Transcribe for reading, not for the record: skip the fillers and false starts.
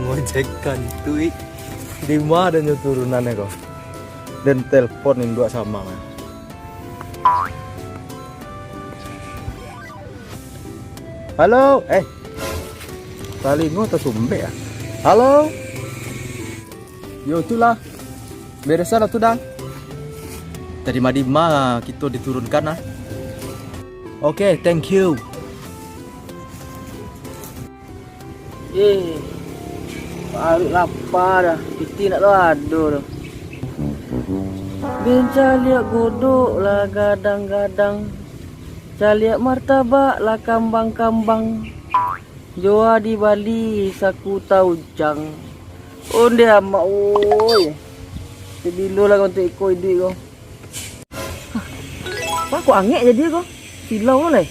mengojekan tuh di mana dan turunannya kok dan teleponin dua sama man. Halo Talingo atau Sumbe ya? Halo yo itulah beresan lah tuh dah dari Madima kita diturunkan ah. Oke, thank you. Baru lapar dah. Piti nak lado dah. Benca liat godok lah gadang-gadang. Caliak martabak lah kambang-kambang. Joa di Bali saku taujang. Onde amak oi. Sebilo lah untuk ikut duit kau. Apa aku angek jadi kau? Silau boleh.